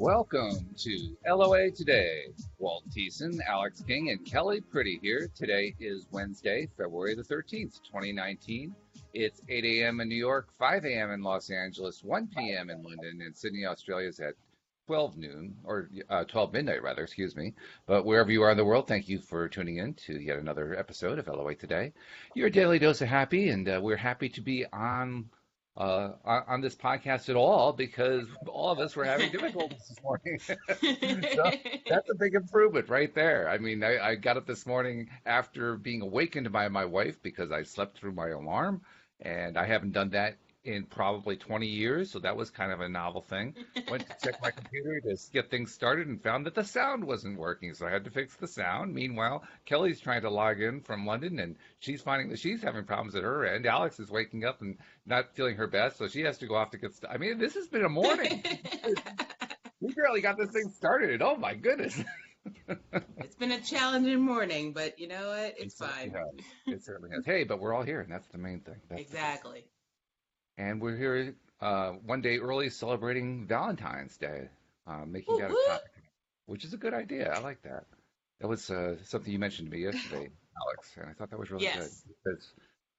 Welcome to LOA Today. Walt Thiessen, Alyx King, and Kelly Pretty here. Today is Wednesday, February the 13th, 2019. It's 8 a.m. in New York, 5 a.m. in Los Angeles, 1 p.m. in London, and Sydney, Australia is at 12 noon, or 12 midnight rather, excuse me. But wherever you are in the world, thank you for tuning in to yet another episode of LOA Today, your daily dose of happy, and we're happy to be on this podcast at all because all of us were having difficulties this morning. So that's a big improvement right there. I mean, I got up this morning after being awakened by my wife because I slept through my alarm, and I haven't done that in probably 20 years, so that was kind of a novel thing. Went to check my computer to get things started and found that the sound wasn't working, so I had to fix the sound. Meanwhile, Kelly's trying to log in from London, and she's finding that she's having problems at her end. Alyx is waking up and not feeling her best, so she has to go off to get I mean, this has been a morning. We barely got this thing started. Oh, my goodness. It's been a challenging morning, but you know what? It's fine. It certainly has. Hey, but we're all here, and that's the main thing. Exactly. And we're here one day early celebrating Valentine's Day, making that a topic, which is a good idea. I like that. That was something you mentioned to me yesterday, Alyx, and I thought that was really good. Because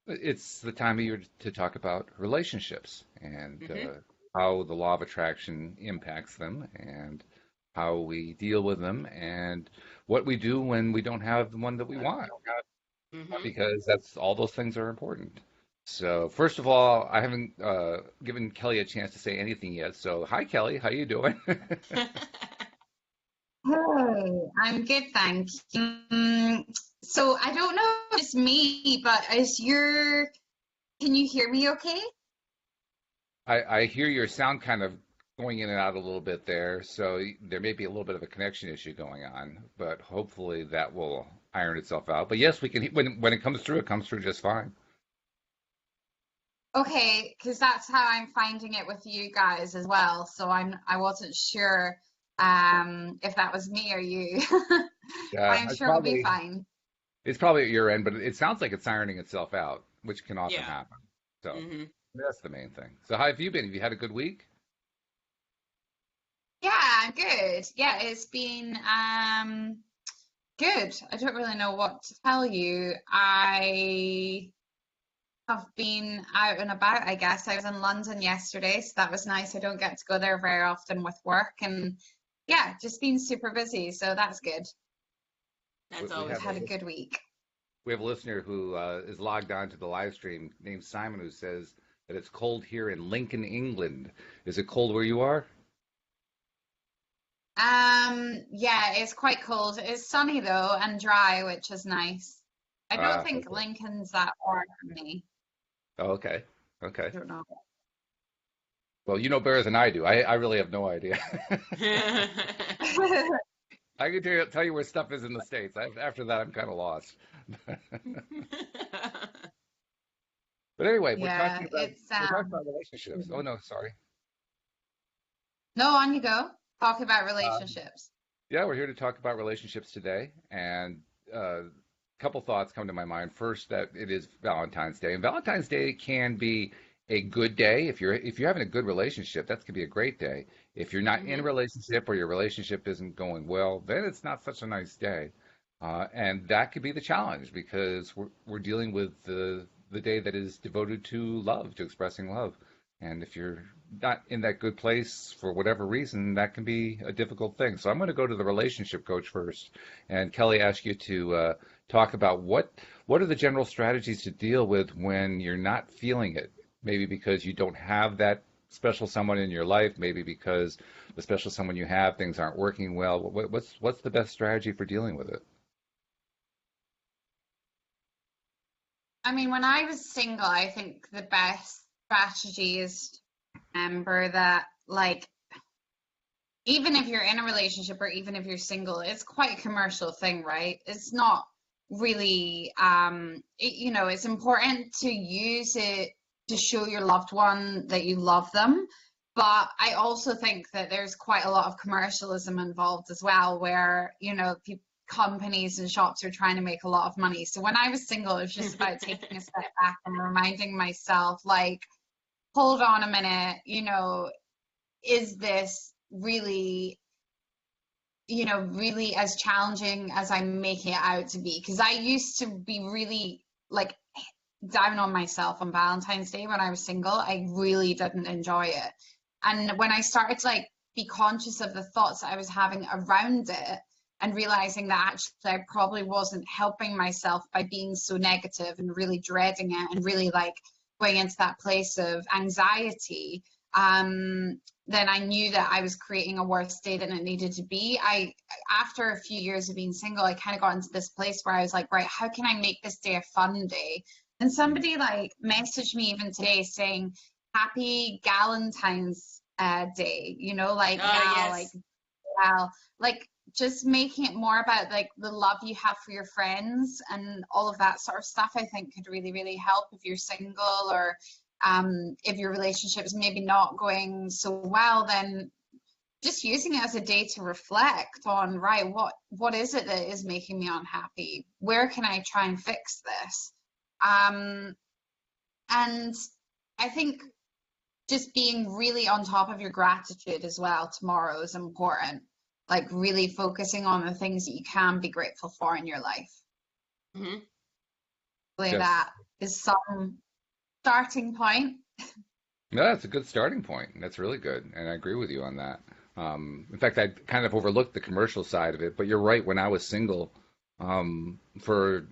it's the time of year to talk about relationships and how the law of attraction impacts them and how we deal with them and what we do when we don't have the one that we want. Because all those things are important. So first of all, I haven't given Kelly a chance to say anything yet. So hi, Kelly. How you doing? Hey, I'm good, thanks. So I don't know if it's me, but can you hear me okay? I hear your sound kind of going in and out a little bit there. So there may be a little bit of a connection issue going on, but hopefully that will iron itself out. But yes, we can. When it comes through just fine. Okay, because that's how I'm finding it with you guys as well. So I wasn't sure if that was me or you. Yeah, I'm sure it'll be fine. It's probably at your end, but it sounds like it's ironing itself out, which can often happen. So that's the main thing. So how have you been? Have you had a good week? Yeah, good. Yeah, it's been good. I don't really know what to tell you. I have been out and about, I guess. I was in London yesterday, so that was nice. I don't get to go there very often with work, and yeah, just been super busy, so that's good. That's always had a good week. We have a listener who is logged on to the live stream named Simon, who says that it's cold here in Lincoln, England. Is it cold where you are? Yeah, it's quite cold. It's sunny though and dry, which is nice. I don't think Lincoln's that far from me. Oh, okay. Okay. I don't know. Well, you know better than I do. I really have no idea. I can tell you where stuff is in the States. After that, I'm kind of lost. But anyway, we're talking about relationships. Oh, no, sorry. No, on you go. Talk about relationships. Yeah, we're here to talk about relationships today. And couple thoughts come to my mind. First, that it is Valentine's Day, and Valentine's Day can be a good day if you're having a good relationship. That could be a great day. If you're not in a relationship or your relationship isn't going well, then it's not such a nice day, and that could be the challenge because we're dealing with the day that is devoted to love, to expressing love. And if you're not in that good place for whatever reason, that can be a difficult thing. So I'm going to go to the relationship coach first, and Kelly, ask you to talk about what are the general strategies to deal with when you're not feeling it. Maybe because you don't have that special someone in your life. Maybe because the special someone you have, things aren't working well. What's the best strategy for dealing with it? I mean, when I was single, I think the best strategy is to remember that, like, even if you're in a relationship or even if you're single, it's quite a commercial thing, right? It's not really, it's important to use it to show your loved one that you love them. But I also think that there's quite a lot of commercialism involved as well, where, companies and shops are trying to make a lot of money. So when I was single, it was just about taking a step back and reminding myself, like, hold on a minute, is this really, you know, really as challenging as I make it out to be. Because I used to be really like down on myself on Valentine's Day when I was single. I really didn't enjoy it. And when I started to like be conscious of the thoughts that I was having around it and realizing that actually I probably wasn't helping myself by being so negative and really dreading it and really like going into that place of anxiety, then I knew that I was creating a worse day than it needed to be. After a few years of being single, I kind of got into this place where I was like, right, how can I make this day a fun day? And somebody like messaged me even today saying, happy Galentine's Day, you know, like Yes. like, well, like just making it more about like the love you have for your friends and all of that sort of stuff, I think could really, really help if you're single, or if your relationship is maybe not going so well, then just using it as a day to reflect on, right, what is it that is making me unhappy? Where can I try and fix this? And I think just being really on top of your gratitude as well tomorrow is important. Like really focusing on the things that you can be grateful for in your life. Mm-hmm. Hopefully Yes. that is some starting point. No, that's a good starting point. That's really good, and I agree with you on that. In fact, I kind of overlooked the commercial side of it, but you're right. When I was single, for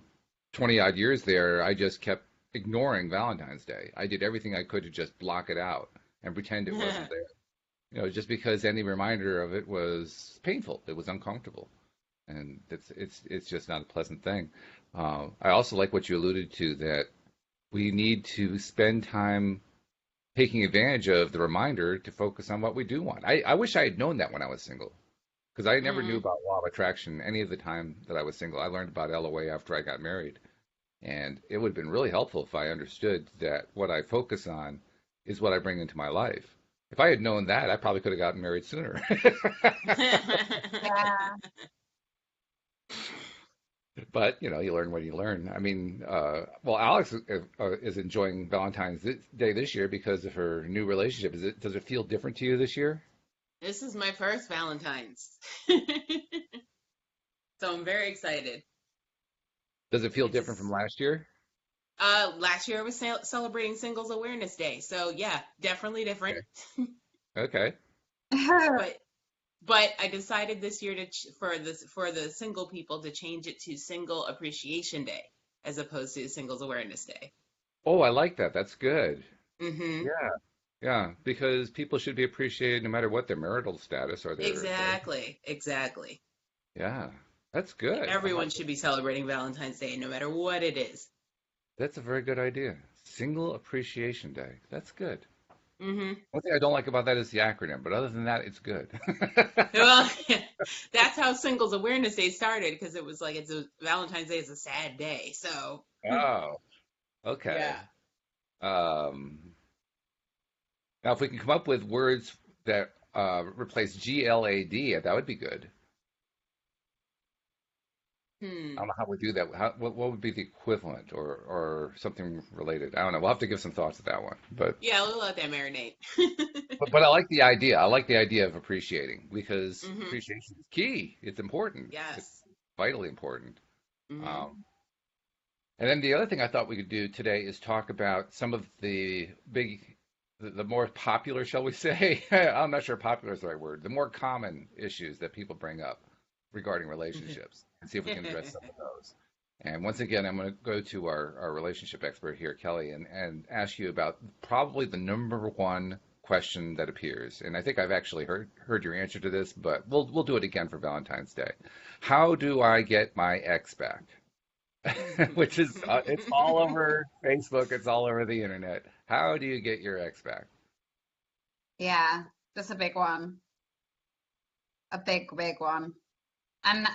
20 odd years there, I just kept ignoring Valentine's Day. I did everything I could to just block it out and pretend it wasn't there. You know, just because any reminder of it was painful, it was uncomfortable, and it's just not a pleasant thing. I also like what you alluded to, that we need to spend time taking advantage of the reminder to focus on what we do want. I wish I had known that when I was single, because I never knew about law of attraction any of the time that I was single. I learned about LOA after I got married, and it would have been really helpful if I understood that what I focus on is what I bring into my life. If I had known that, I probably could have gotten married sooner. Yeah. But, you know, you learn what you learn. I mean, well, Alex is enjoying Valentine's Day this year because of her new relationship. Does it feel different to you this year? This is my first Valentine's. So I'm very excited. Does it feel It different from just last year? last year I was celebrating Singles Awareness Day. So yeah, definitely different. Okay. But I decided this year for the single people to change it to Single Appreciation Day as opposed to Singles Awareness Day. Oh, I like that. That's good. Mm-hmm. Yeah. Yeah, because people should be appreciated no matter what their marital status or their Exactly. Yeah, that's good. Everyone should be celebrating Valentine's Day, no matter what it is. That's a very good idea. Single Appreciation Day. That's good. Mm-hmm. One thing I don't like about that is the acronym, but other than that, it's good. Well, that's how Singles Awareness Day started, because it was like Valentine's Day is a sad day. So Oh, okay. yeah. Um, Now, if we can come up with words that replace GLAD, that would be good. I don't know how we do that. What would be the equivalent, or something related? I don't know. We'll have to give some thoughts to that one. But Yeah, we'll let that marinate. but I like the idea. I like the idea of appreciating, because Mm-hmm. appreciation is key. It's important. It's Yes. vitally important. Mm-hmm. And then the other thing I thought we could do today is talk about some of the more popular, shall we say? I'm not sure popular is the right word. The more common issues that people bring up regarding relationships, and see if we can address some of those. And once again, I'm going to go to our relationship expert here, Kelly, and ask you about probably the number one question that appears. And I think I've actually heard your answer to this, but we'll do it again for Valentine's Day. How do I get my ex back? Which is it's all over Facebook, it's all over the internet. How do you get your ex back? Yeah, that's a big one. A big, big one. And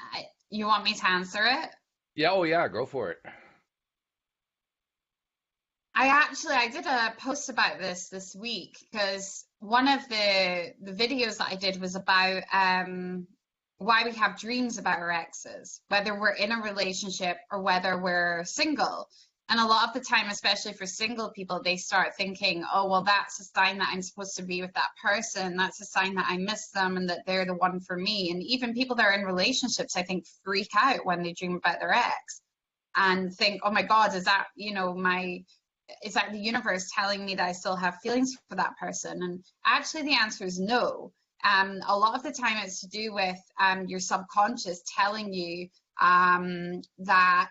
you want me to answer it? Yeah, oh yeah, go for it. I did a post about this week, because one of the videos that I did was about why we have dreams about our exes, whether we're in a relationship or whether we're single. And a lot of the time, especially for single people, they start thinking, oh, well, that's a sign that I'm supposed to be with that person. That's a sign that I miss them and that they're the one for me. And even people that are in relationships, I think, freak out when they dream about their ex and think, oh my God, is that, is that the universe telling me that I still have feelings for that person? And actually, the answer is no. A lot of the time, it's to do with your subconscious telling you that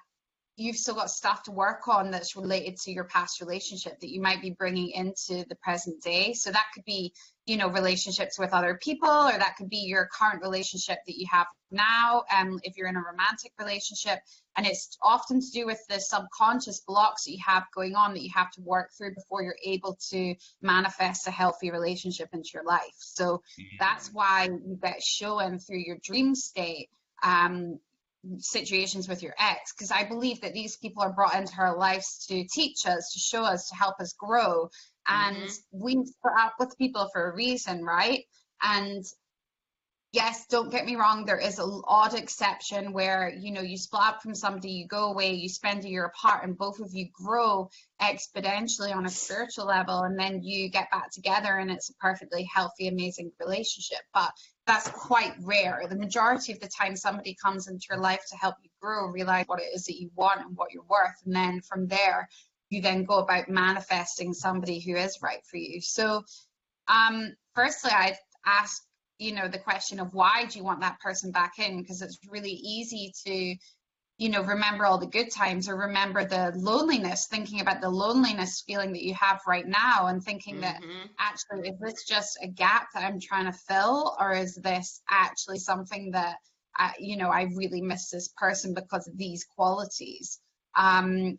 you've still got stuff to work on that's related to your past relationship that you might be bringing into the present day. So that could be, relationships with other people, or that could be your current relationship that you have now, if you're in a romantic relationship. And it's often to do with the subconscious blocks that you have going on that you have to work through before you're able to manifest a healthy relationship into your life. So that's why you get shown through your dream state situations with your ex, because I believe that these people are brought into our lives to teach us, to show us, to help us grow. And we put up with people for a reason, right? And yes, don't get me wrong, there is an odd exception where, you split up from somebody, you go away, you spend a year apart, and both of you grow exponentially on a spiritual level, and then you get back together and it's a perfectly healthy, amazing relationship. But that's quite rare. The majority of the time, somebody comes into your life to help you grow, realize what it is that you want and what you're worth. And then from there, you then go about manifesting somebody who is right for you. So firstly, I'd ask, the question of why do you want that person back in? Because it's really easy to, remember all the good times or remember the loneliness, thinking about the loneliness feeling that you have right now and thinking that actually, is this just a gap that I'm trying to fill, or is this actually something that, I really miss this person because of these qualities?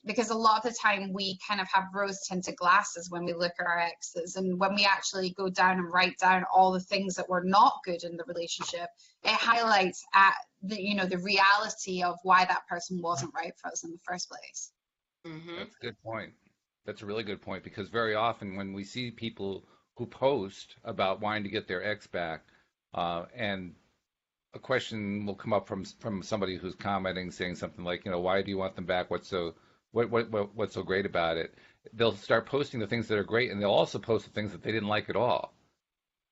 Because a lot of the time we kind of have rose-tinted glasses when we look at our exes, and when we actually go down and write down all the things that were not good in the relationship, it highlights the reality of why that person wasn't right for us in the first place. That's a good point. That's a really good point, because very often when we see people who post about wanting to get their ex back, and a question will come up from somebody who's commenting, saying something like, why do you want them back? What's so great about it? They'll start posting the things that are great, and they'll also post the things that they didn't like at all.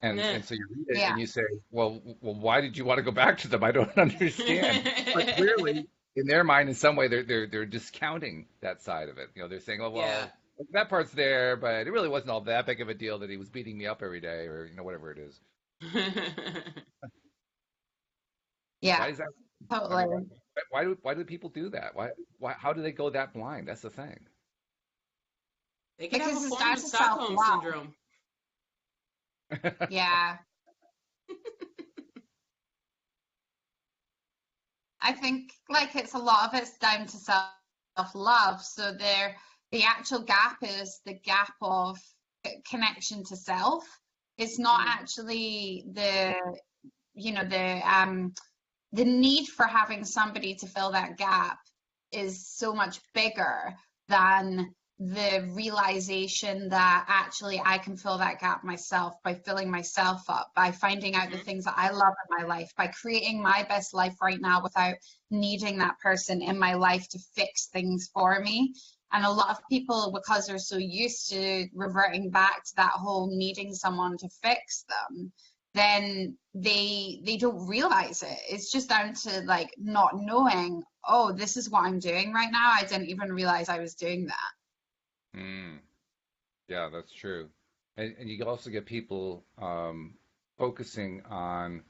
And so you read it and you say, well, why did you want to go back to them? I don't understand. But clearly, in their mind, in some way, they're discounting that side of it. They're saying, oh well, that part's there, but it really wasn't all that big of a deal that he was beating me up every day, or whatever it is. Yeah, why is that? totally. Why do people do that? Why how do they go that blind? That's the thing. They can have a form of Stockholm syndrome. Yeah. I think it's a lot of it's down to self-love. So the actual gap is the gap of connection to self. It's not actually the need for having somebody to fill that gap is so much bigger than the realization that actually I can fill that gap myself by filling myself up, by finding out the things that I love in my life, by creating my best life right now without needing that person in my life to fix things for me. And a lot of people, because they're so used to reverting back to that whole needing someone to fix them, then they don't realize it. It's just down to not knowing, oh, this is what I'm doing right now. I didn't even realize I was doing that. Yeah, that's true. And you also get people focusing on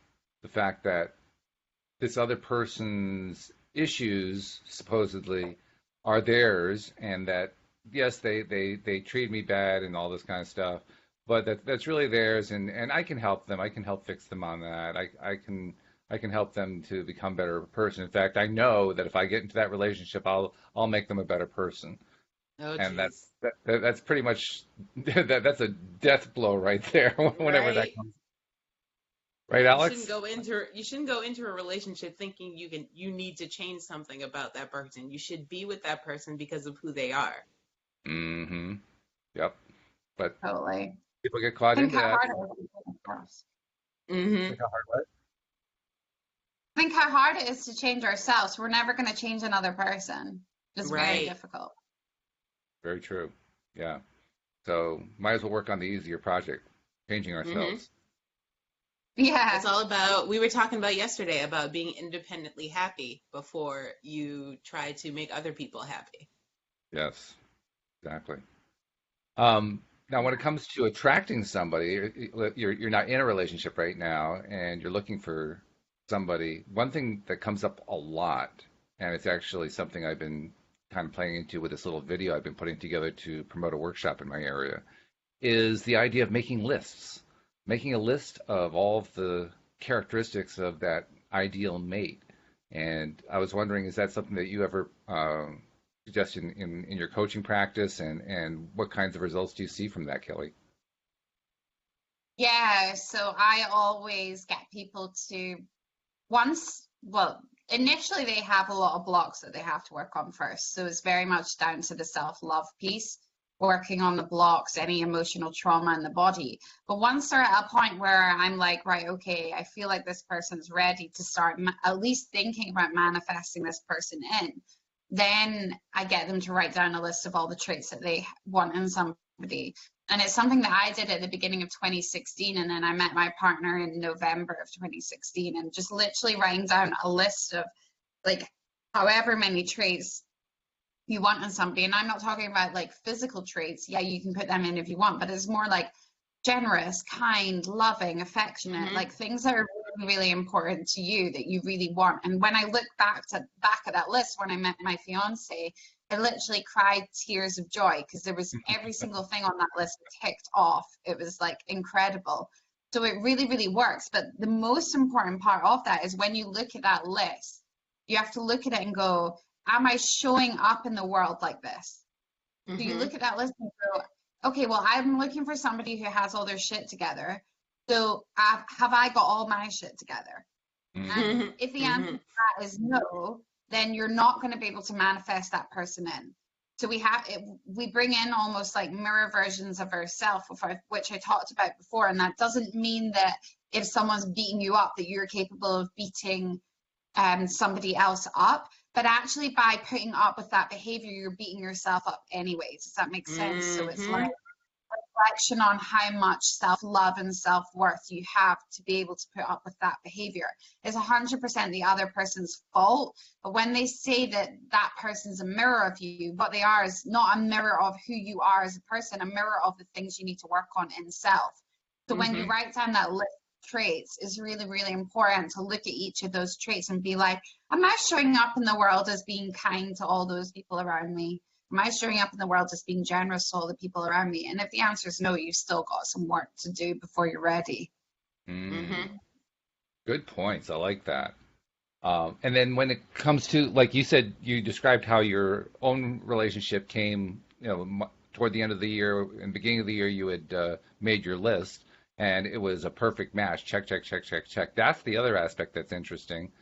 the fact that this other person's issues supposedly are theirs, and that yes, they treat me bad and all this kind of stuff, but that's really theirs, and I can help them. I can help fix them on that. I can help them to become a better person. In fact, I know that if I get into that relationship, I'll make them a better person. Oh, And geez. that's pretty much that's a death blow right there. Whenever that comes, right, Alyx? You shouldn't go into a relationship thinking you need to change something about that person. You should be with that person because of who they are. Yep. But totally. people get caught into that. Think how hard what? Think how hard it is to change ourselves. We're never going to change another person. It's very difficult. Very true. Yeah. So might as well work on the easier project, changing Hmm. ourselves. It's Yeah. all about, we were talking about yesterday about being independently happy before you try to make other people happy. Yes, exactly. Now, when it comes to attracting somebody, you're not in a relationship right now, and you're looking for somebody. One thing that comes up a lot, and it's actually something I've been kind of playing into with this little video I've been putting together to promote a workshop in my area, is the idea of making lists, making a list of all of the characteristics of that ideal mate. And I was wondering, is that something that you ever suggest in your coaching practice, and what kinds of results do you see from that, Kelly? Yeah, so I always get people to well, initially they have a lot of blocks that they have to work on first. So it's very much down to the self-love piece, working on the blocks, any emotional trauma in the body. But once they're at a point where I'm like, right, okay, I feel like this person's ready to start at least thinking about manifesting this person in, then I get them to write down a list of all the traits that they want in somebody. And it's something that I did at the beginning of 2016. And then I met my partner in November of 2016, and just literally writing down a list of like however many traits you want in somebody. And I'm not talking about like physical traits. Yeah, you can put them in if you want, but it's more like generous, kind, loving, affectionate, Hmm. like things that are really, really important to you that you really want. And when I look back at that list when I met my fiance, I literally cried tears of joy because there was every single thing on that list ticked off. It was like incredible. So it really, really works. But the most important part of that is when you look at that list, you have to look at it and go, am I showing up in the world like this? So you Hmm. look at that list and go, okay, well, I'm looking for somebody who has all their shit together. So have I got all my shit together? And Mm, Hmm. if the answer Hmm. to that is no, then you're not going to be able to manifest that person in. So we bring in almost like mirror versions of ourselves, which I talked about before. And that doesn't mean that if someone's beating you up, that you're capable of beating somebody else up, but actually by putting up with that behavior, you're beating yourself up anyways. Does that make sense? So it's like Hmm. reflection on how much self-love and self-worth you have to be able to put up with that behavior. It's 100% the other person's fault, but when they say that that person's a mirror of you, what they are is not a mirror of who you are as a person, a mirror of the things you need to work on in self. So when you Hmm. write down that list of traits, it's really, really important to look at each of those traits and be like, am I showing up in the world as being kind to all those people around me? Am I showing up in the world as being generous to all the people around me? And if the answer is no, you've still got some work to do before you're ready. mm, Hmm. good points. I like that. And then when it comes to, like you said, you described how your own relationship came, toward the end of the year and beginning of the year, you had made your list, and it was a perfect match. Check, check, check, check, check. That's the other aspect that's interesting.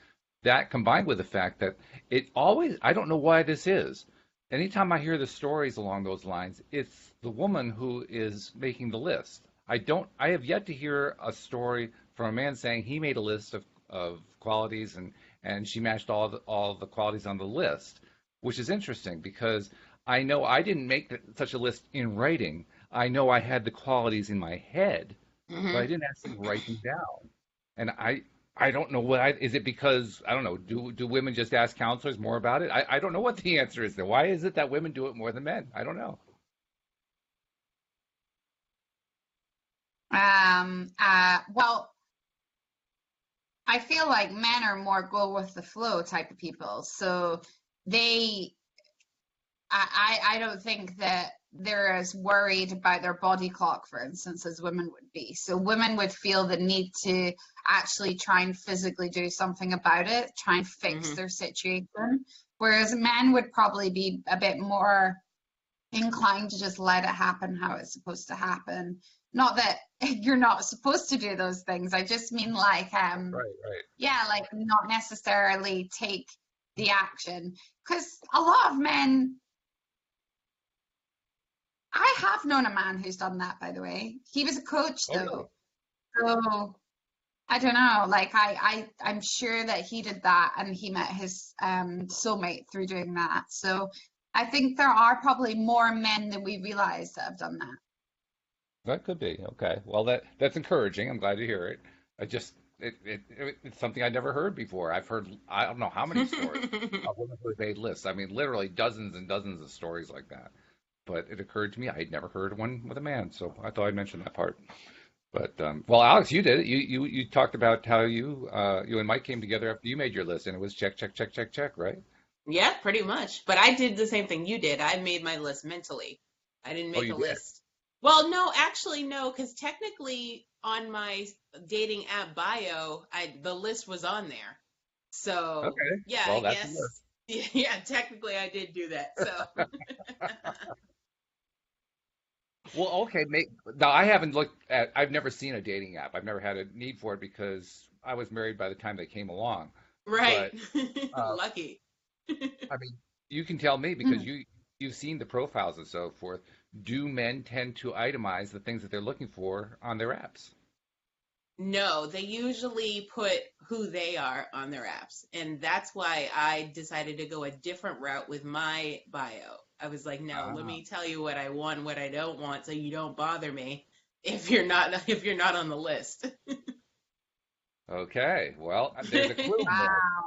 That combined with the fact that it always, I don't know why this is. Anytime I hear the stories along those lines, it's the woman who is making the list. I have yet to hear a story from a man saying he made a list of qualities, and she matched all the qualities on the list, which is interesting because I know I didn't make such a list in writing. I know I had the qualities in my head, but I Hmm. didn't actually write them down. And I don't know is it because I don't know, do women just ask counselors more about it? I don't know what the answer is there. Why is it that women do it more than men? I don't know. Well, I feel like men are more go with the flow type of people. So they I don't think that they're as worried about their body clock, for instance, as women would be. So women would feel the need to actually try and physically do something about it, try and fix Hmm. their situation. Whereas men would probably be a bit more inclined to just let it happen how it's supposed to happen. Not that you're not supposed to do those things. I just mean like Right, right. yeah, like not necessarily take the action. Because a lot of men I have known a man who's done that, by the way. He was a coach Oh, really? though. So I don't know. Like I'm sure that he did that and he met his soulmate through doing that. So I think there are probably more men than we realize that have done that. That could be. Okay. Well, that's encouraging. I'm glad to hear it. I just it's something I'd never heard before. I've heard I don't know how many stories of women who have made lists. I mean, literally dozens and dozens of stories like that. But it occurred to me I'd never heard one with a man, so I thought I'd mention that part. But well, Alex, you did it. You talked about how you and Mike came together after you made your list, and it was check, check, check, check, check, right? Yeah, pretty much. But I did the same thing you did. I made my list mentally. I didn't Oh, make you a did. list. Well, no, actually, no, because technically on my dating app bio, the list was on there. So Okay. yeah, Well, I that's a list. guess yeah, technically I did do that. So Well, okay. Now I haven't looked at. I've never seen a dating app. I've never had a need for it because I was married by the time they came along. right, But uh, lucky. I mean, you can tell me because Mm. you've seen the profiles and so forth. Do men tend to itemize the things that they're looking for on their apps? No, they usually put who they are on their apps. And that's why I decided to go a different route with my bio. I was like, no, let Ah, me tell you what I want, and what I don't want, so you don't bother me if you're not on the list. okay. Well, there's a clue in there. Wow.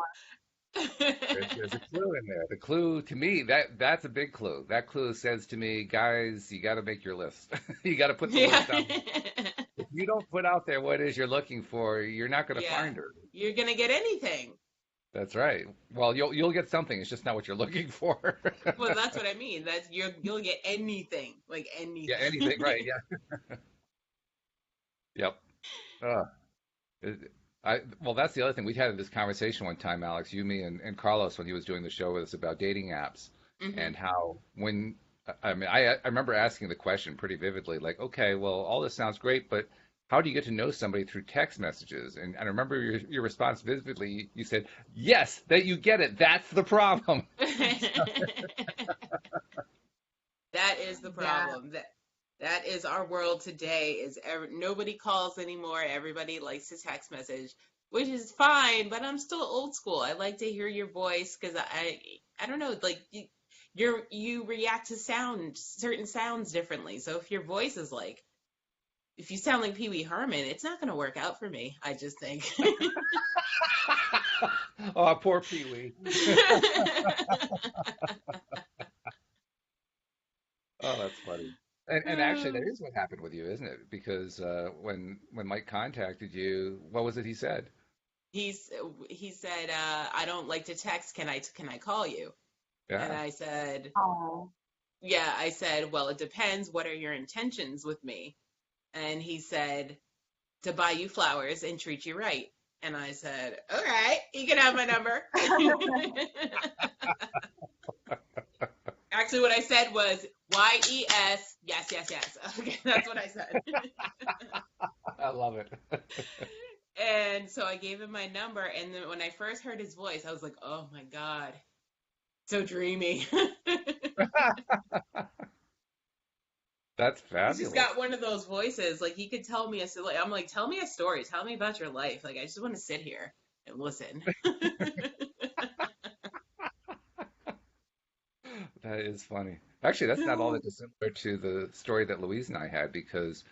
There's a clue in there. The clue to me that's a big clue. That clue says to me, guys, you got to make your list. You got to put the Yeah. list out. If you don't put out there what it is you're looking for, you're not going to Yeah. find her. You're gonna get anything. That's right. Well, you'll get something. It's just not what you're looking for. Well, that's what I mean. That's you'll get anything, like Yeah, anything. anything. Right. Yeah. Yep. Uh, well, that's the other thing. We had this conversation one time, Alex, you, me, and Carlos, when he was doing the show with us about dating apps Hmm. and how I mean, I remember asking the question pretty vividly, like, okay, well, all this sounds great, but how do you get to know somebody through text messages? And I remember your response vividly. You said, yes, that you get it. That's the problem. That is the Yeah. problem. That is our world today. Nobody calls anymore. Everybody likes to text message, which is fine. But I'm still old school. I like to hear your voice because I don't know, like you react to certain sounds differently. So if your voice is like if you sound like Pee Wee Herman, it's not going to work out for me. I just think. Oh, poor Pee Wee. Oh, that's funny. And actually, that is what happened with you, isn't it? Because when Mike contacted you, what was it he said? He's he said, I don't like to text. Can I call you? And Yeah. I said, Oh. yeah. I said, well, it depends. What are your intentions with me? And he said, to buy you flowers and treat you right. And I said, all right, you can have my number. Actually, what I said was YES, yes, yes, yes. Okay, that's what I said. I love it. And so I gave him my number. And then when I first heard his voice, I was like, oh my God, so dreamy. That's He's just fabulous. got one of those voices. Like he could tell me I'm like, tell me a story. Tell me about your life. Like I just want to sit here and listen. That is funny. Actually, that's not all that dissimilar to the story that Louise and I had because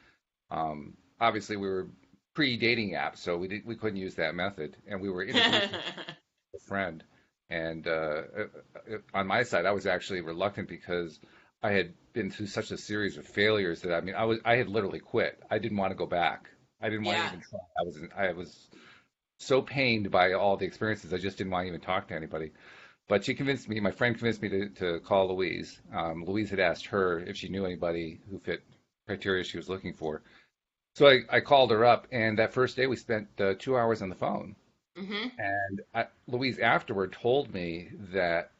obviously we were pre-dating apps, so we couldn't use that method, and we were introduced to a friend. And on my side, I was actually reluctant because I had been through such a series of failures that I had literally quit. I didn't want to go back. I didn't want to Yeah. even try. I was so pained by all the experiences. I just didn't want to even talk to anybody. But she convinced me, my friend convinced me to call Louise. Louise had asked her if she knew anybody who fit criteria she was looking for. So I called her up, and that first day we spent 2 hours on the phone. Hmm. And Louise afterward told me that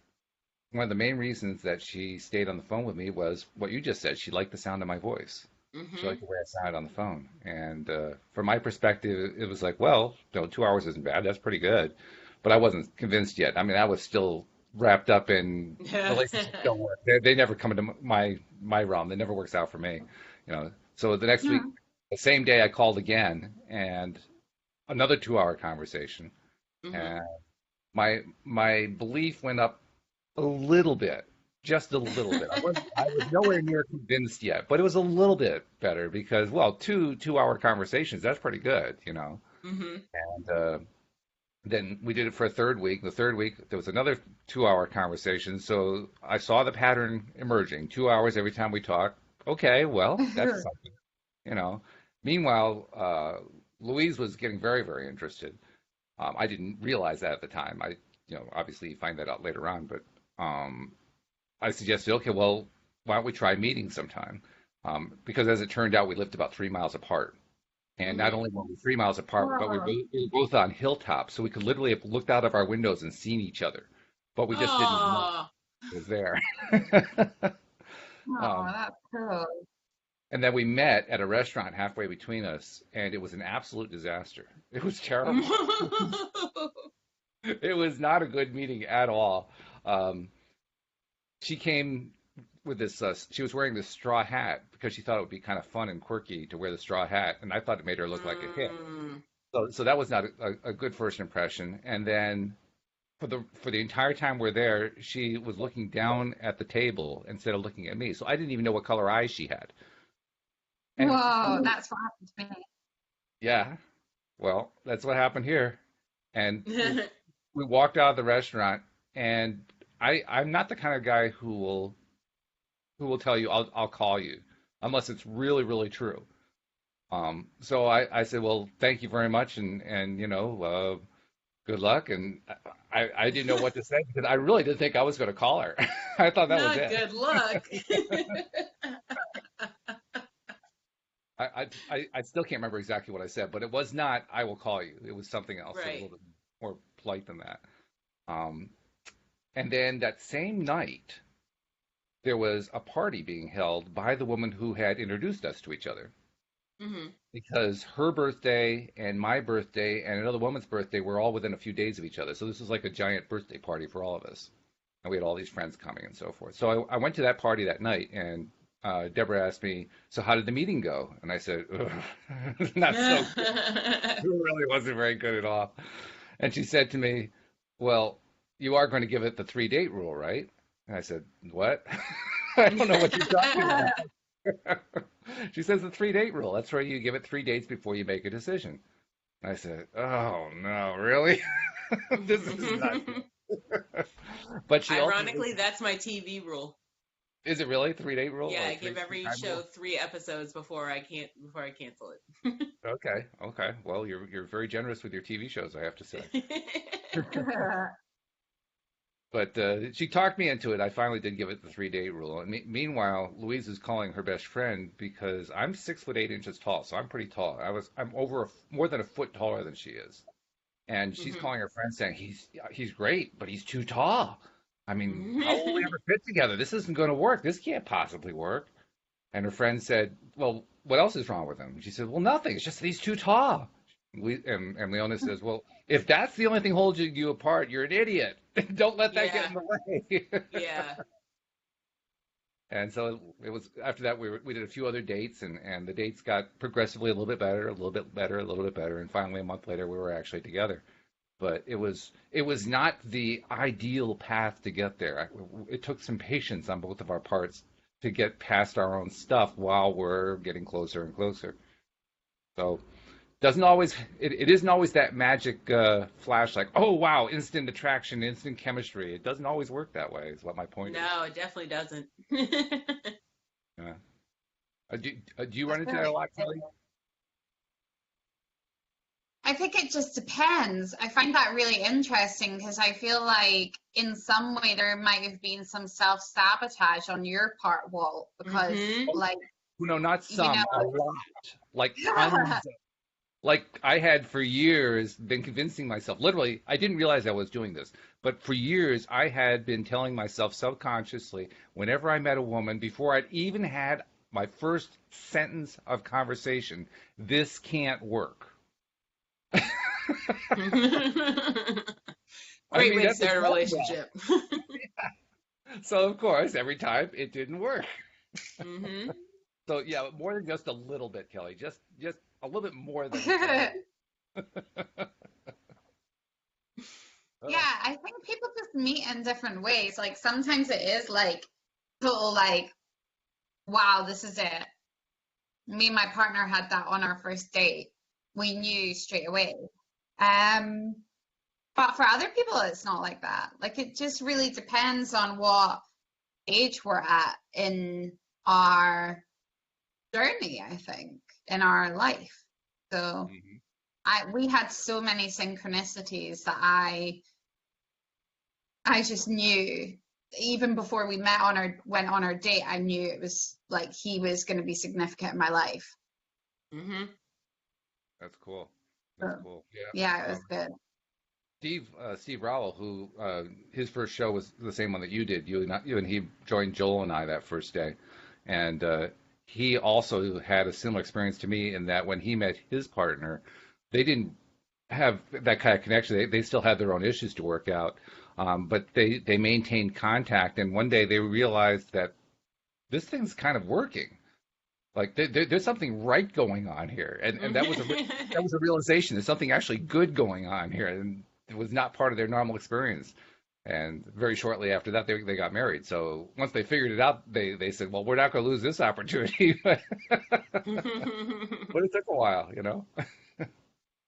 one of the main reasons that she stayed on the phone with me was what you just said. She liked the sound of my voice. She Hmm. liked the way I sounded on the phone. And from my perspective, it was like, well, 2 hours isn't bad. That's pretty good. But I wasn't convinced yet. I mean, I was still wrapped up in relationships don't work. They never come into my realm. It never works out for me. So the next week, Hmm. the same day, I called again, and another 2-hour conversation. Hmm. And my belief went up a little bit. just a little bit. I was nowhere near convinced yet, but it was a little bit better because, well, two-hour conversations, that's pretty good, you know. Hmm. And then we did it for a third week. The third week, there was another 2-hour conversation. So I saw the pattern emerging. 2 hours every time we talk. Okay, well, that's something, you know. Meanwhile, Louise was getting very, very interested. I didn't realize that at the time. Obviously you find that out later on, but I suggested, okay, well, why don't we try meeting sometime? Because as it turned out, we lived about 3 miles apart. And not Hmm. only were we 3 miles apart, but Whoa. we were both on hilltops, so we could literally have looked out of our windows and seen each other, but we just didn't know Oh. it was there. Oh, um, that's cool. and then we met at a restaurant halfway between us, and it was an absolute disaster. It was terrible. It was not a good meeting at all. Um, she came with this. She was wearing this straw hat because she thought it would be kind of fun and quirky to wear the straw hat, and I thought it made her look like a hit. Mm. So that was not a good first impression. And then for the entire time we're there, she was looking down at the table instead of looking at me. So I didn't even know what color eyes she had. And Whoa, that's what happened to me. yeah, well, that's what happened here. And we walked out of the restaurant, and I'm not the kind of guy who will tell you I'll call you unless it's really, really true. So I said, well, thank you very much, and good luck. And I didn't know what to say because I really didn't think I was going to call her. I thought that was Not it. good luck. I still can't remember exactly what I said, but it was not "I will call you." It was something else, a little Right. bit more polite than that. Um, and then that same night, there was a party being held by the woman who had introduced us to each other. Hmm. Because her birthday and my birthday and another woman's birthday were all within a few days of each other. So this was like a giant birthday party for all of us. And we had all these friends coming and so forth. So I went to that party that night, and Deborah asked me, "So how did the meeting go?" And I said, "Ugh, not so good. It really wasn't very good at all." And she said to me, "Well, you are going to give it the 3-date rule, right?" And I said, "What?" I don't know what you're talking about. She says the 3-date rule. That's where you give it 3 dates before you make a decision. And I said, "Oh no, really? This is not good." But she ultimately, Ironically, that's my TV rule. is it really 3-date rule Yeah, or I three give three every time show rule? 3 episodes before I cancel it. Okay, okay. Well, you're very generous with your TV shows, I have to say. But she talked me into it. I finally did give it the 3-date rule. And meanwhile, Louise is calling her best friend because I'm 6'8" tall, so I'm pretty tall. I'm more than a foot taller than she is. And she's Hmm. calling her friend saying he's great, but he's too tall. I mean, how will we Hmm. ever fit together? This isn't going to work. This can't possibly work. And her friend said, "Well, what else is wrong with him?" She said, "Well, nothing. It's just that he's too tall." And Leona says, "Well, if that's the only thing holding you apart, you're an idiot. Don't let that get Yeah, in the way." yeah. And so it was after that we did a few other dates, and the dates got progressively a little bit better, a little bit better, a little bit better, and finally a month later we were actually together. But it was not the ideal path to get there. It took some patience on both of our parts to get past our own stuff while we're getting closer and closer. So doesn't always it isn't always that magic flash like, oh wow, instant attraction, instant chemistry. It doesn't always work that way. Is what my point is. No, it definitely doesn't. Yeah. Do you run That's into that a really lot, Kelly? I think it just depends. I find that really interesting because I feel like in some way there might have been some self-sabotage on your part, Walt, because Hmm. like, No, not you some, a lot, like tons. Like I had for years been convincing myself, literally, I didn't realize I was doing this, but for years I had been telling myself subconsciously, whenever I met a woman, before I'd even had my first sentence of conversation, this can't work. I Great mean, way to that's a start a photograph. relationship. So, of course, every time it didn't work. Hmm. So, yeah, more than just a little bit, Kelly, just a little bit more than a little. Yeah, I think people just meet in different ways. Like sometimes it is like total like, wow, this is it. Me and my partner had that on our first date. We knew straight away. Um, but for other people, it's not like that. Like it just really depends on what age we're at in our journey, I think, in our life. So Mhm. we had so many synchronicities that I just knew even before we went on our date, I knew it was like he was going to be significant in my life. Hmm. That's cool. That's So cool. Yeah. yeah, it was good. Steve Rowell, who his first show was the same one that you did. You and he joined Joel and I that first day, and he also had a similar experience to me in that when he met his partner, they didn't have that kind of connection. They still had their own issues to work out, but they maintained contact. And one day they realized that this thing's kind of working. Like there's something right going on here, and that was a realization. There's something actually good going on here, and it was not part of their normal experience. And very shortly after that, they got married. So once they figured it out, they said, "Well, we're not going to lose this opportunity." But it took a while, you know.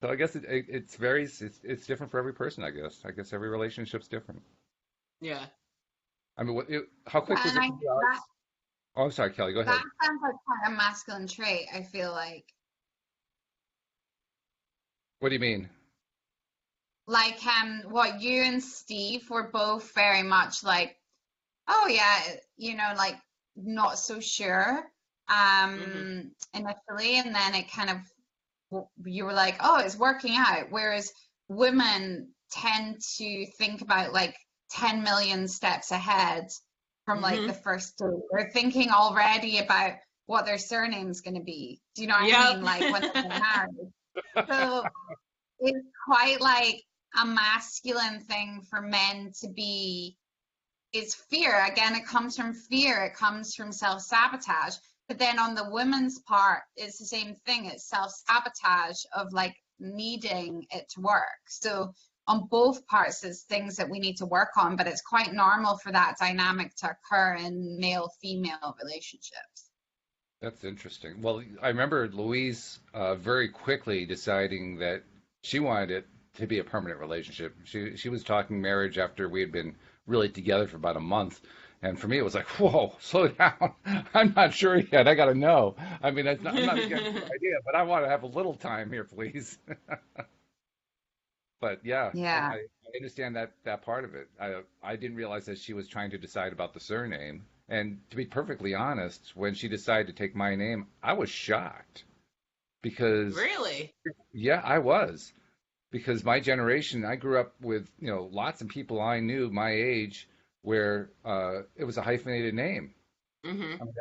So I guess it's different for every person. I guess every relationship's different. Yeah. I mean, how quick Yeah, was and it for you, Alex? Oh, I'm sorry, Kelly. Go that ahead. sounds like quite a masculine trait, I feel like. What do you mean? Like what you and Steve were both very much like, oh yeah, like not so sure Hmm. initially, and then it kind of you were like, oh, it's working out. Whereas women tend to think about like 10 million steps ahead from like the Hmm. first date. They're thinking already about what their surname's going to be. Do you know what I Yep. mean? Like when they're married. So it's quite like a masculine thing for men to be. It's fear. Again, it comes from fear. It comes from self-sabotage. But then on the woman's part, it's the same thing. It's self-sabotage of like needing it to work. So on both parts, there's things that we need to work on, but it's quite normal for that dynamic to occur in male-female relationships. That's interesting. Well, I remember Louise very quickly deciding that she wanted it to be a permanent relationship. She was talking marriage after we had been really together for about a month, and for me it was like, whoa, slow down. I'm not sure yet. I got to know. I mean, I'm not against the idea, but I want to have a little time here, please. But yeah, Yeah. I understand that part of it. I didn't realize that she was trying to decide about the surname. And to be perfectly honest, when she decided to take my name, I was shocked because Really? yeah, I was because my generation, I grew up with lots of people I knew my age where it was a hyphenated name. Hmm. I mean,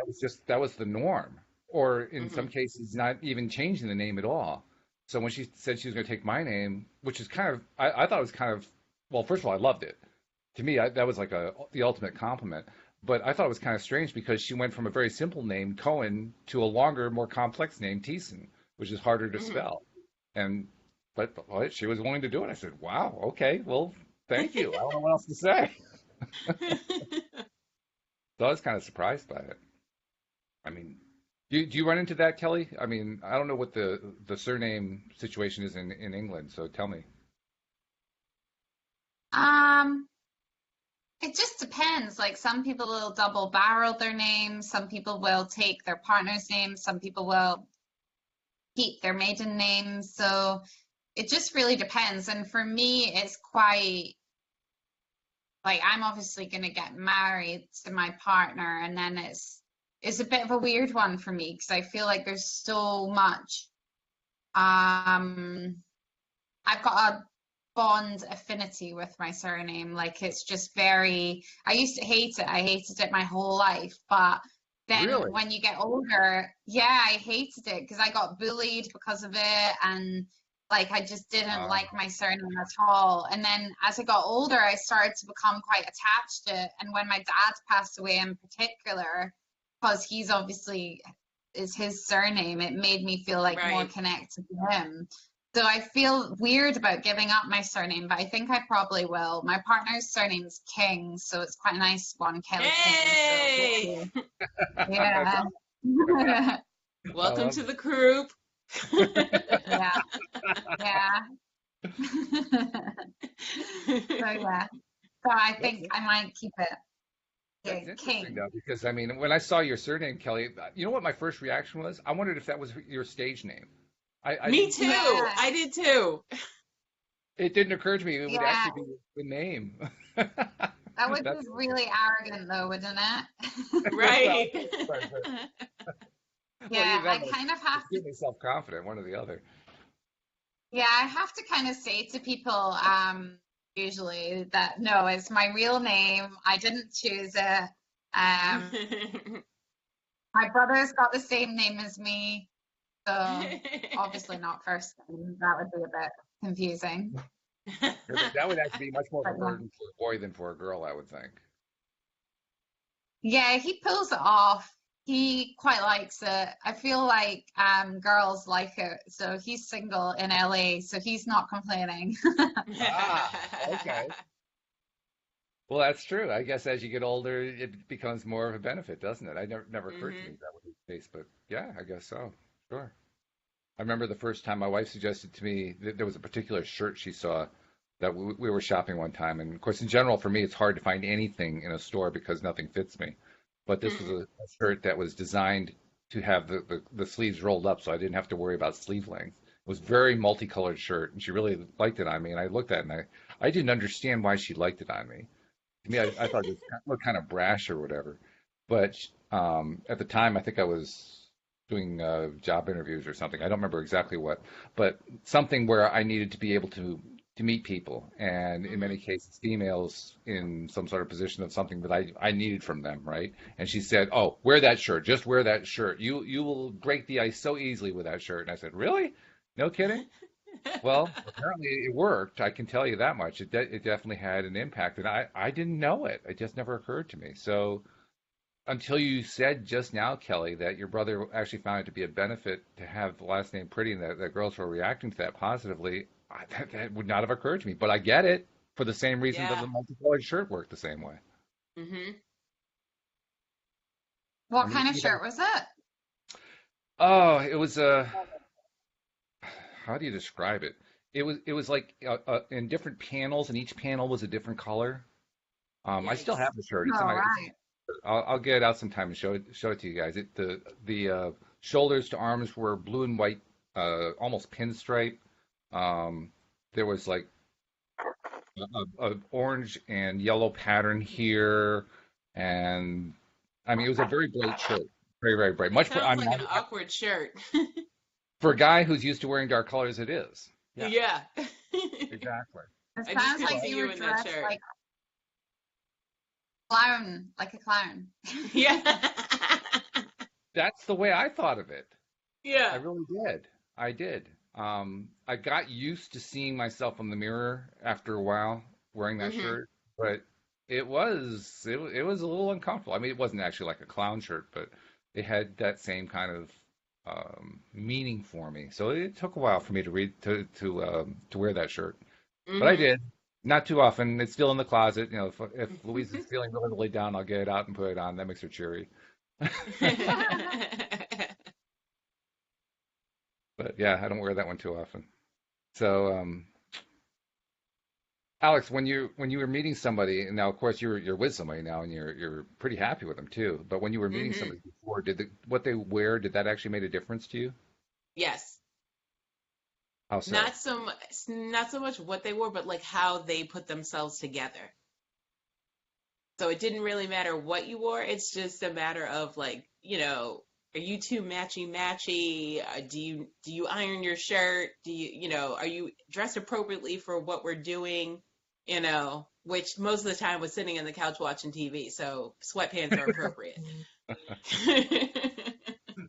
that was the norm, or in Hmm. some cases, not even changing the name at all. So when she said she was going to take my name, which is kind of, I thought it was kind of, well, first of all, I loved it. To me, that was like the ultimate compliment. But I thought it was kind of strange because she went from a very simple name, Cohen, to a longer, more complex name, Thiessen, which is harder to Hmm. spell. And but she was willing to do it. I said, wow, okay, well, thank you. I don't know what else to say. So I was kind of surprised by it. I mean, do you run into that, Kelly? I mean, I don't know what the surname situation is in England, so tell me. Um, it just depends. Like some people will double barrel their names, some people will take their partner's name, some people will keep their maiden name. So it just really depends. And for me, it's quite like I'm obviously going to get married to my partner, and then it's a bit of a weird one for me because I feel like there's so much. Um, I've got a bond affinity with my surname. Like it's just very. I used to hate it. I hated it my whole life, but then Really? when you get older, yeah, I hated it because I got bullied because of it, and like I just didn't Uh, like my surname at all. And then as I got older, I started to become quite attached to it. And when my dad passed away in particular, because he's obviously is his surname, it made me feel like more Right. connected to him. So I feel weird about giving up my surname, but I think I probably will. My partner's surname's King, so it's quite a nice one, Kelly King. So Hey! hopefully, That's yeah. I Welcome love to the group. Yeah, yeah. So yeah. So I think it. I might keep it That's interesting King. though, because I mean, when I saw your surname, Kelly, you know what my first reaction was? I wondered if that was your stage name. I Me didn't. too. Yeah, I did too. It didn't occur to me it would yeah. actually be the name. That would be That's really arrogant though, wouldn't it? well, Right. but, well, Yeah, either I that or kind of have to. extremely self-confident, one or the other. Yeah, I have to kind of say to people, usually that no, it's my real name. I didn't choose it. My brother's got the same name as me, so obviously not first name. That would be a bit confusing. That would actually be much more of But a yeah. burden for a boy than for a girl, I would think. Yeah, he pulls it off. He quite likes it. I feel like girls like it. So he's single in LA, so he's not complaining. Ah, okay. Well, that's true. I guess as you get older, it becomes more of a benefit, doesn't it? I never occurred to me Hmm. that would be the case, but yeah, I guess so. Sure. I remember the first time my wife suggested to me that there was a particular shirt she saw that we were shopping one time, and of course, in general, for me, it's hard to find anything in a store because nothing fits me. But this was a shirt that was designed to have the sleeves rolled up, so I didn't have to worry about sleeve length. It was very multicolored shirt, and she really liked it on me. And I looked at it, and I didn't understand why she liked it on me. To me, I thought it was looked kind of brash or whatever. But at the time, I think I was doing job interviews or something. I don't remember exactly what, but something where I needed to be able to meet people, and in Hmm. many cases, females in some sort of position of something that I needed from them, right? And she said, "Oh, wear that shirt. Just wear that shirt. You will break the ice so easily with that shirt." And I said, "Really? No kidding?" Well, apparently it worked. I can tell you that much. It definitely had an impact, and I didn't know it. It just never occurred to me. So until you said just now, Kelly, that your brother actually found it to be a benefit to have the last name Pretty, and that girls were reacting to that positively, that would not have occurred to me. But I get it for the same reason that Yeah. the multicolored shirt worked the same way. Hmm. What And kind of you know, shirt was it? oh, it was how do you describe it? It was like in different panels, and each panel was a different color. I still Yikes. have the shirt. It's in Oh, my. right. I'll get it out sometime and show it to you guys. The shoulders to arms were blue and white, almost pinstripe. There was like a orange and yellow pattern here, and I mean it was a very bright shirt, very very bright. That Much sounds I mean like an awkward shirt. for a guy who's used to wearing dark colors, it is. Yeah, Yeah. exactly. It I just sounds could like But see you you were in that dressed shirt. like a clown, like a clown. Yeah. that's the way I thought of it. I Yeah. really did. I did. I got used to seeing myself in the mirror after a while wearing that Hmm. shirt, but it was a little uncomfortable. I mean, it wasn't actually like a clown shirt, but it had that same kind of meaning for me. So it took a while for me to read to wear that shirt, but I Hmm. did. Not too often. It's still in the closet. You know, if Louise is feeling really, really down, I'll get it out and put it on. That makes her cheery. But yeah, I don't wear that one too often. So, Alex, when you were meeting somebody, and now of course you're with somebody now, and you're pretty happy with them too. But when you were meeting Hmm. somebody before, what they wear did that actually make a difference to you? Yes. How so? Not so much what they wore, but like how they put themselves together. So it didn't really matter what you wore. It's just a matter of like, are you too matchy matchy? Do you iron your shirt? Are you dressed appropriately for what we're doing? Which most of the time was sitting on the couch watching TV, so sweatpants are appropriate.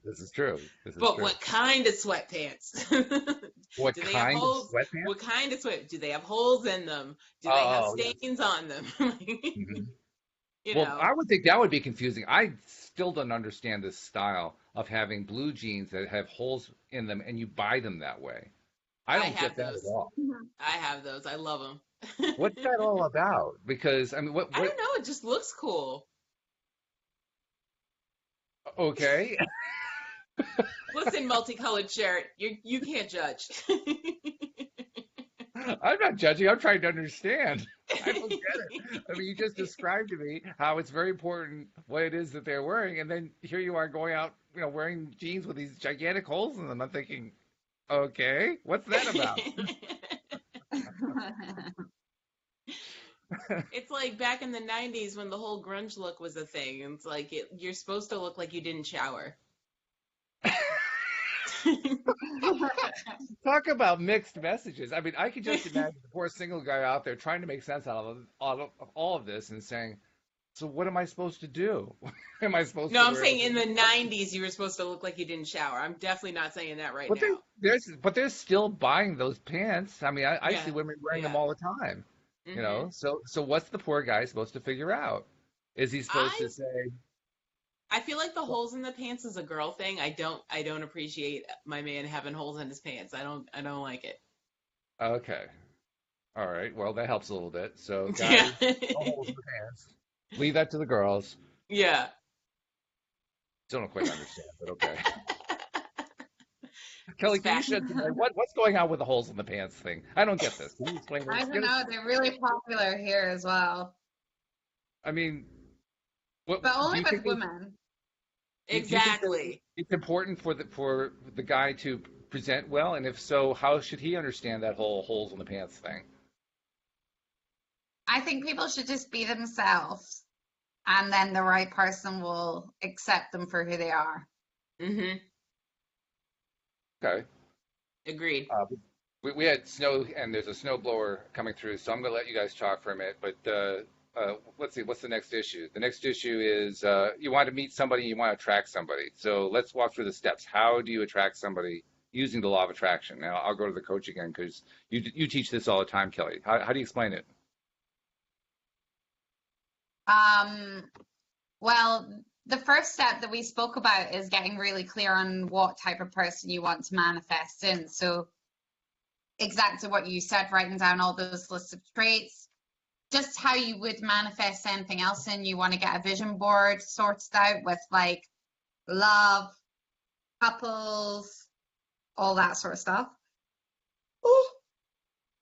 This is true. This is But true. what kind of sweatpants? What Do they have kind of holes? sweatpants? What kind of sweat? Do they have holes in them? Do they have Oh, yes. stains on them? Hmm. You Well, know. I would think that would be confusing. I still don't understand this style of having blue jeans that have holes in them, and you buy them that way. I I don't get have that at those. all. I have those. I love them. What's that all about? Because I mean, I what? don't know. It just looks cool. Okay, Listen, multicolored shirt, you can't judge. I'm not judging. I'm trying to understand. I don't get it. I mean, you just described to me how it's very important what it is that they're wearing, and then here you are going out, wearing jeans with these gigantic holes in them. I'm thinking, okay, what's that about? It's like back in the 90s when the whole grunge look was a thing. It's like you're supposed to look like you didn't shower. Talk about mixed messages. I mean, I could just imagine the poor single guy out there trying to make sense out of all of this and saying, so what am I supposed to do? Am I supposed No, to I'm wear? saying in the 90s you were supposed to look like you didn't shower. I'm definitely not saying that right But now. they're still buying those pants. I mean, I Yeah. see women wearing them Yeah. all the time. Hmm. So what's the poor guy supposed to figure out? Is he supposed I to say, I feel like the well, holes in the pants is a girl thing. I don't appreciate my man having holes in his pants. I don't like it. okay, all right, well that helps a little bit. So Yeah. guys, no holes in the pants. Leave that to the girls. Yeah. Still don't quite understand, but okay. It's Kelly, can you fashion. shed some light? What's going on with the holes in the pants thing? I don't get this. Can you explain I this? don't know. They're really popular here as well, I mean, what but do only you with think? women. Do you think that Exactly. it's important for the guy to present well? And if so, how should he understand that whole holes in the pants thing? I think people should just be themselves, and then the right person will accept them for who they are. Hmm. Okay. Agreed. We had snow, and there's a snow blower coming through, so I'm going to let you guys talk for a minute. But let's see, what's the next issue? The next issue is you want to meet somebody, you want to attract somebody. So let's walk through the steps. How do you attract somebody using the law of attraction? Now, I'll go to the coach again because you teach this all the time, Kelly. How do you explain it? Um, well, the first step that we spoke about is getting really clear on what type of person you want to manifest in. So exactly what you said, writing down all those lists of traits, just how you would manifest anything else in. You want to get a vision board sorted out with like love, couples, all that sort of stuff. Oh,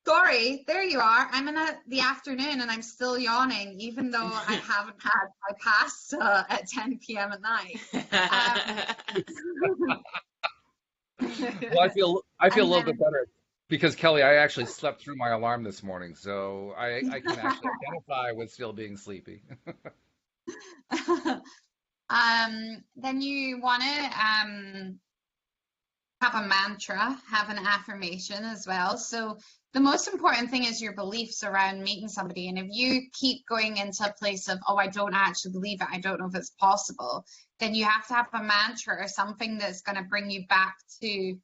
sorry, there you are. I'm in the afternoon and I'm still yawning, even though I haven't had my pasta at 10 p.m. at night. Well, I feel a And little then bit better because Kelly, I actually slept through my alarm this morning, so I can actually identify with still being sleepy. then you want to have a mantra, have an affirmation as well. So the most important thing is your beliefs around meeting somebody. And if you keep going into a place of, oh, I don't actually believe it, I don't know if it's possible, then you have to have a mantra or something that's going to bring you back to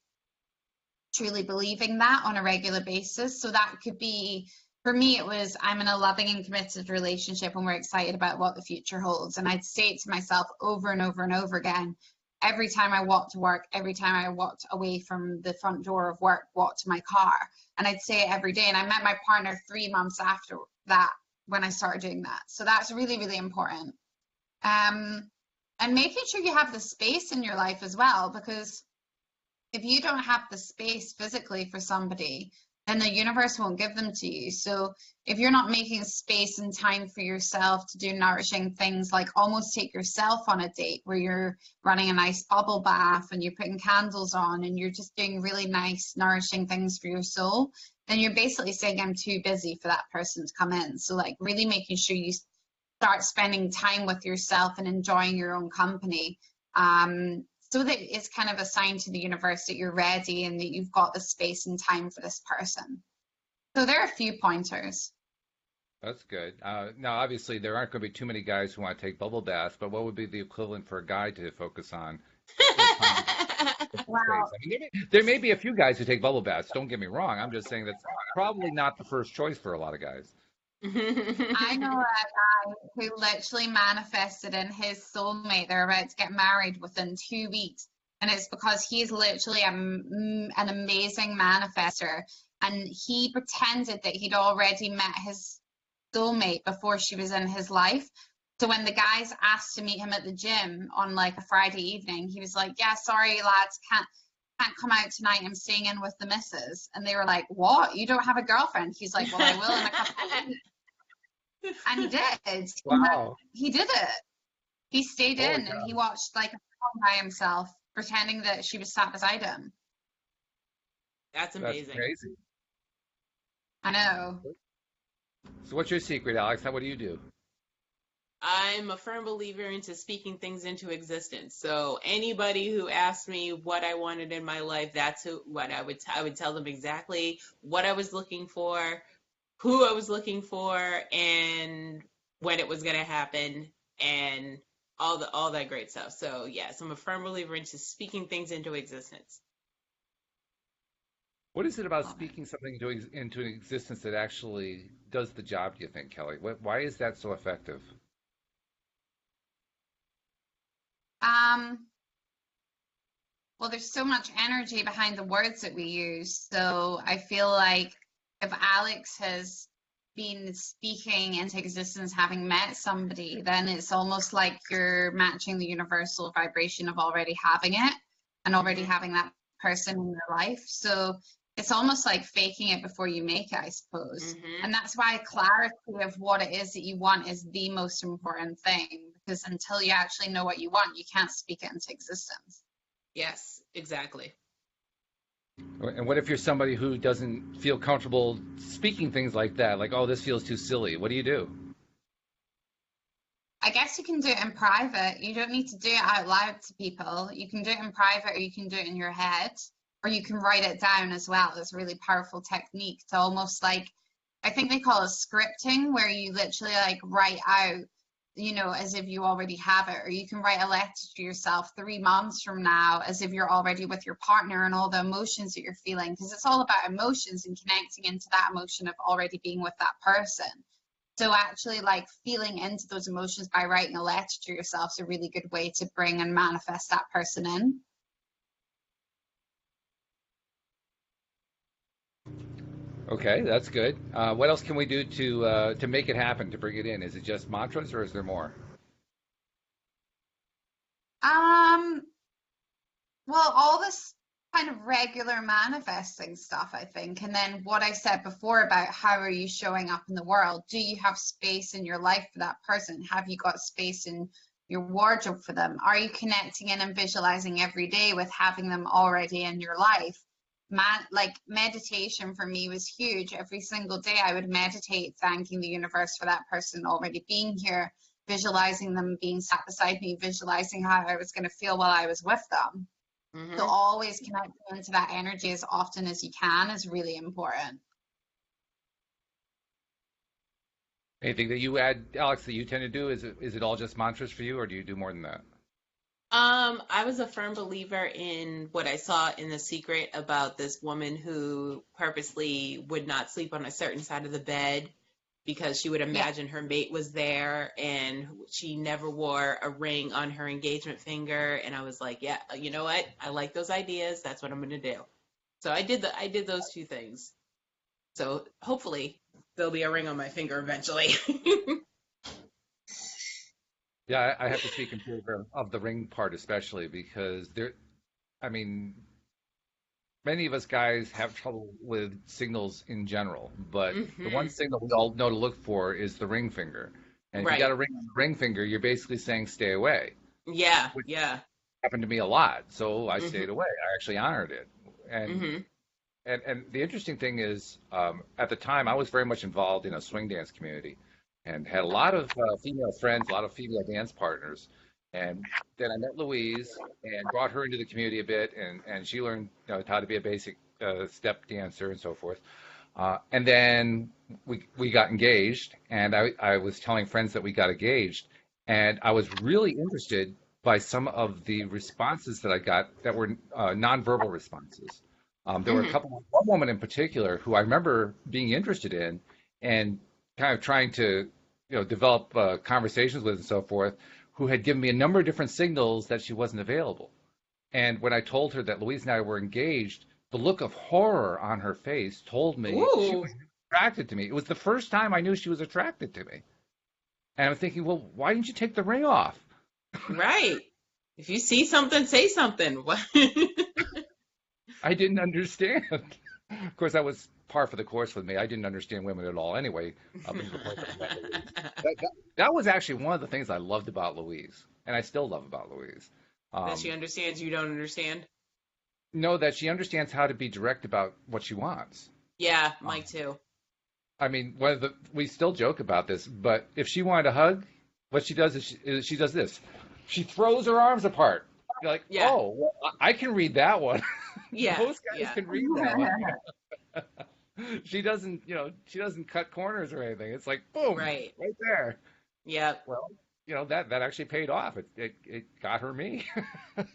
truly believing that on a regular basis. So that could be, for me, it was, I'm in a loving and committed relationship and we're excited about what the future holds. And I'd say it to myself over and over and over again. Every time I walked to work, every time I walked away from the front door of work, walked to my car. And I'd say it every day. And I met my partner 3 months after that when I started doing that. So that's really, really important. And making sure you have the space in your life as well, because if you don't have the space physically for somebody, then the universe won't give them to you. So if you're not making space and time for yourself to do nourishing things, like almost take yourself on a date where you're running a nice bubble bath and you're putting candles on and you're just doing really nice, nourishing things for your soul, then you're basically saying, I'm too busy for that person to come in. So like really making sure you start spending time with yourself and enjoying your own company. So that it's kind of a sign to the universe that you're ready and that you've got the space and time for this person. So there are a few pointers. That's good. Now, obviously, there aren't going to be too many guys who want to take bubble baths, but what would be the equivalent for a guy to focus on? Well, I mean, there may be a few guys who take bubble baths. Don't get me wrong. I'm just saying that's probably not the first choice for a lot of guys. I know a guy who literally manifested in his soulmate. They're about to get married within 2 weeks. And it's because he's literally an amazing manifester. And he pretended that he'd already met his soulmate before she was in his life. So when the guys asked to meet him at the gym on like a Friday evening, he was like, yeah, sorry lads, can't come out tonight. I'm staying in with the missus. And they were like, what? You don't have a girlfriend? He's like, well, I will in a couple of weeks. And he did. Wow. He did it. He stayed Holy in cow. and he watched like a film by himself, pretending that she was sat beside him. That's That's amazing. crazy. I know. So what's your secret, Alex? What do you do? I'm a firm believer into speaking things into existence. So anybody who asked me what I wanted in my life, that's what I would tell them exactly what I was looking for, who I was looking for, and when it was going to happen, and all that great stuff. So yes, I'm a firm believer into speaking things into existence. What is it about Love it. speaking something into existence that actually does the job, do you think, Kelly? Why is that so effective? Well, there's so much energy behind the words that we use. So I feel like if Alyx has been speaking into existence, having met somebody, then it's almost like you're matching the universal vibration of already having it and already Hmm. having that person in your life. So it's almost like faking it before you make it, I suppose. Hmm. And that's why clarity of what it is that you want is the most important thing, because until you actually know what you want, you can't speak it into existence. Yes, exactly. And what if you're somebody who doesn't feel comfortable speaking things like that? Like, oh, this feels too silly. What do you do? I guess you can do it in private. You don't need to do it out loud to people. You can do it in private, or you can do it in your head, or you can write it down as well. It's a really powerful technique to almost like, I think they call it scripting, where you literally like write out, as if you already have it, or you can write a letter to yourself 3 months from now as if you're already with your partner and all the emotions that you're feeling, because it's all about emotions and connecting into that emotion of already being with that person. So actually like feeling into those emotions by writing a letter to yourself is a really good way to bring and manifest that person in. Okay, that's good. What else can we do to make it happen, to bring it in? Is it just mantras, or is there more? Um, well, all this kind of regular manifesting stuff, I think. And then what I said before about how are you showing up in the world? Do you have space in your life for that person? Have you got space in your wardrobe for them? Are you connecting in and visualizing every day with having them already in your life? Like meditation for me was huge. Every single day I would meditate, thanking the universe for that person already being here, visualizing them being sat beside me, visualizing how I was going to feel while I was with them. So Hmm. always connecting into that energy as often as you can is really important. Anything that you add, Alex, that you tend to do? Is it all just mantras for you, or do you do more than that? I was a firm believer in what I saw in The Secret about this woman who purposely would not sleep on a certain side of the bed because she would Yeah. imagine her mate was there, and she never wore a ring on her engagement finger. And I was like, yeah, you know what? I like those ideas. That's what I'm going to do. So I did those two things. So hopefully there'll be a ring on my finger eventually. Yeah, I have to speak in favor of the ring part, especially because I mean, many of us guys have trouble with signals in general, but the one Hmm. signal we all know to look for is the ring finger. And if you got Right. a ring on the ring finger, you're basically saying stay away, Yeah. which Yeah. happened to me a lot. So I stayed Hmm. away. I actually honored it. And Hmm. and the interesting thing is, at the time, I was very much involved in a swing dance community and had a lot of female friends, a lot of female dance partners. And then I met Louise and brought her into the community a bit, and she learned, how to be a basic step dancer and so forth. And then we got engaged, and I was telling friends that we got engaged, and I was really interested by some of the responses that I got that were nonverbal responses. There were a Hmm. couple, one woman in particular who I remember being interested in and kind of trying to, develop conversations with and so forth, who had given me a number of different signals that she wasn't available. And when I told her that Louise and I were engaged, the look of horror on her face told me she Ooh, was attracted to me. It was the first time I knew she was attracted to me. And I'm thinking, well, why didn't you take the ring off? right. If you see something, say something. What? I didn't understand. Of course, that was par for the course with me. I didn't understand women at all anyway, up until the point that I met Louise. That was actually one of the things I loved about Louise, and I still love about Louise. That she Um, understands you don't understand. know that she understands how to be direct about what she wants. Yeah, Um, Mike too. I mean, we still joke about this, but if she wanted a hug, what she does is she does this. She throws her arms apart. You're like, Yeah, oh, well, I can read that one. yeah, Most guys yeah. can read that one. She doesn't, she doesn't cut corners or anything. It's like, boom, Right. right there. Yep. Well, that actually paid off. It got her me.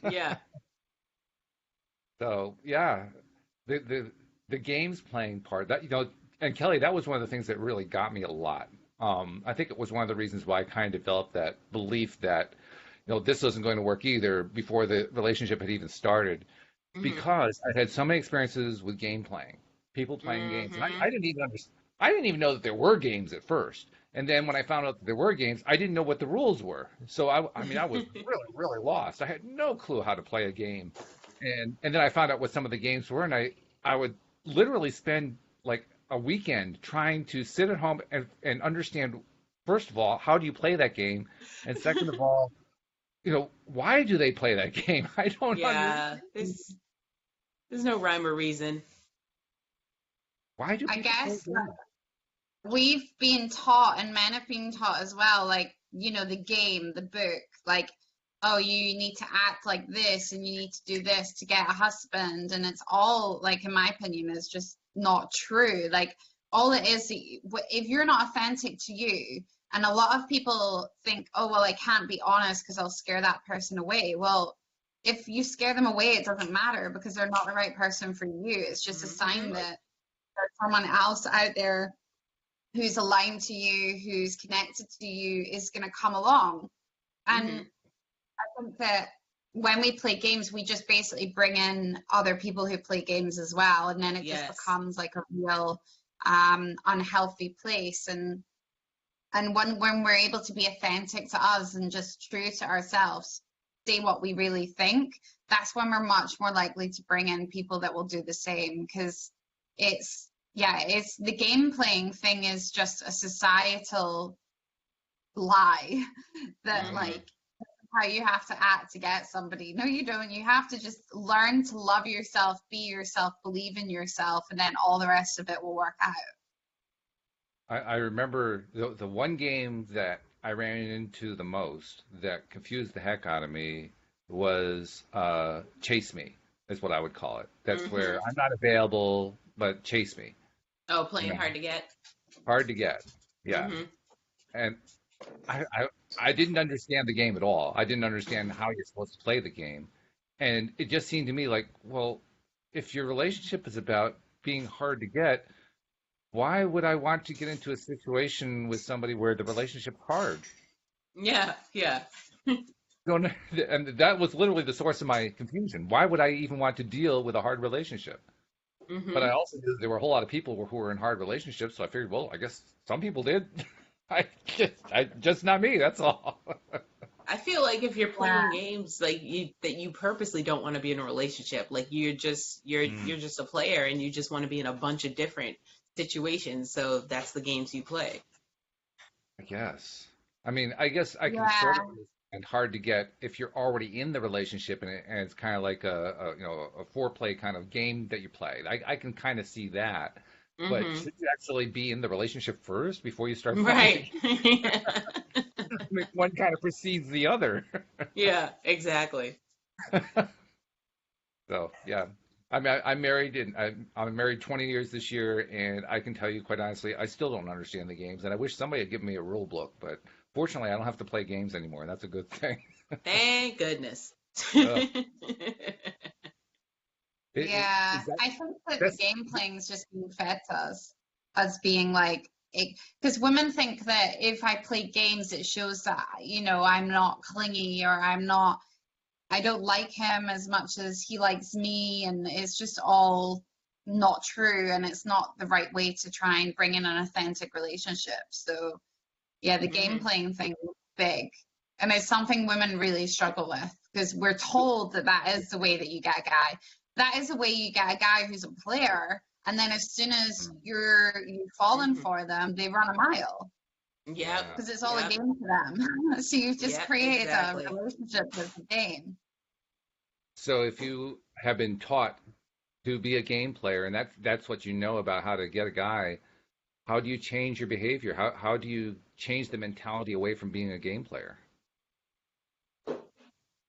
Yeah. So yeah, the games playing part that and Kelly, that was one of the things that really got me a lot. I think it was one of the reasons why I kind of developed that belief that this wasn't going to work either before the relationship had even started, Mhm. because I had so many experiences with game playing, people playing games, and Mhm. I didn't even understand. I didn't even know that there were games at first. And then when I found out that there were games, I didn't know what the rules were. So I mean, I was really, really lost. I had no clue how to play a game. And then I found out what some of the games were, and I would literally spend like a weekend trying to sit at home and understand, first of all, how do you play that game? And second of all, why do they play that game? I don't understand. Yeah. There's no rhyme or reason. Why do I people play guess games? we've been taught, and men have been taught as well, like, the game, the book, like, oh, you need to act like this and you need to do this to get a husband. And it's all, like, in my opinion, is just not true. Like, all it is, if you're not authentic to you, and a lot of people think, oh, well, I can't be honest because I'll scare that person away. Well, if you scare them away, it doesn't matter because they're not the right person for you. It's just a sign Mhm. that there's someone else out there who's aligned to you, who's connected to you, is going to come along. And Mhm. I think that when we play games, we just basically bring in other people who play games as well. And then it just Yes. becomes like a real unhealthy place. And when we're able to be authentic to us and just true to ourselves, say what we really think, that's when we're much more likely to bring in people that will do the same. Because it's the game playing thing is just a societal lie that, Mhm. like, how you have to act to get somebody. No, you don't. You have to just learn to love yourself, be yourself, believe in yourself, and then all the rest of it will work out. I remember the one game that I ran into the most that confused the heck out of me was Chase Me, is what I would call it. That's where Mhm. I'm not available, but chase me. Oh, You playing know, hard to get. hard to get. Yeah. Mhm. And I, I I didn't understand the game at all. I didn't understand how you're supposed to play the game. And it just seemed to me like, well, if your relationship is about being hard to get, why would I want to get into a situation with somebody where the relationship's hard? Yeah. Yeah. Don't, and that was literally the source of my confusion. Why would I even want to deal with a hard relationship? But I Mhm. also knew there were a whole lot of people who were in hard relationships, so I figured, well, I guess some people did. I just not me. That's all. I feel like if you're Yeah. playing games like you purposely don't want to be in a relationship, like you're Mm, just a player and you just want to be in a bunch of different situations, so that's the games you play. I guess. I mean, I guess I can sort of Yeah. understand hard to get if you're already in the relationship and it's kind of like a foreplay kind of game that you play. I can kind of see that. But Mhm. should you actually be in the relationship first before you start playing the Right. game? I mean, one kind of precedes the other. Yeah, exactly. So yeah, I mean, I'm married and I'm married 20 years this year, and I can tell you quite honestly, I still don't understand the games, and I wish somebody had given me a rule book. But fortunately, I don't have to play games anymore, and that's a good thing. Thank goodness. Uh, Yeah, is that I think that the that's game playing is just being fed to us as being like, because women think that if I play games, it shows that, I'm not clingy or I'm not I don't like him as much as he likes me, and it's just all not true, and it's not the right way to try and bring in an authentic relationship. So yeah, the game playing thing is big, and it's something women really struggle with, because we're told that that is the way that you get a guy. That is the way you get a guy who's a player, and then as soon as you've fallen for them, they run a mile. Yep. Because it's all a game to them. So you've just created exactly. a relationship that's a game. So if you have been taught to be a game player, and that's what you know about how to get a guy, how do you change your behavior? How do you change the mentality away from being a game player?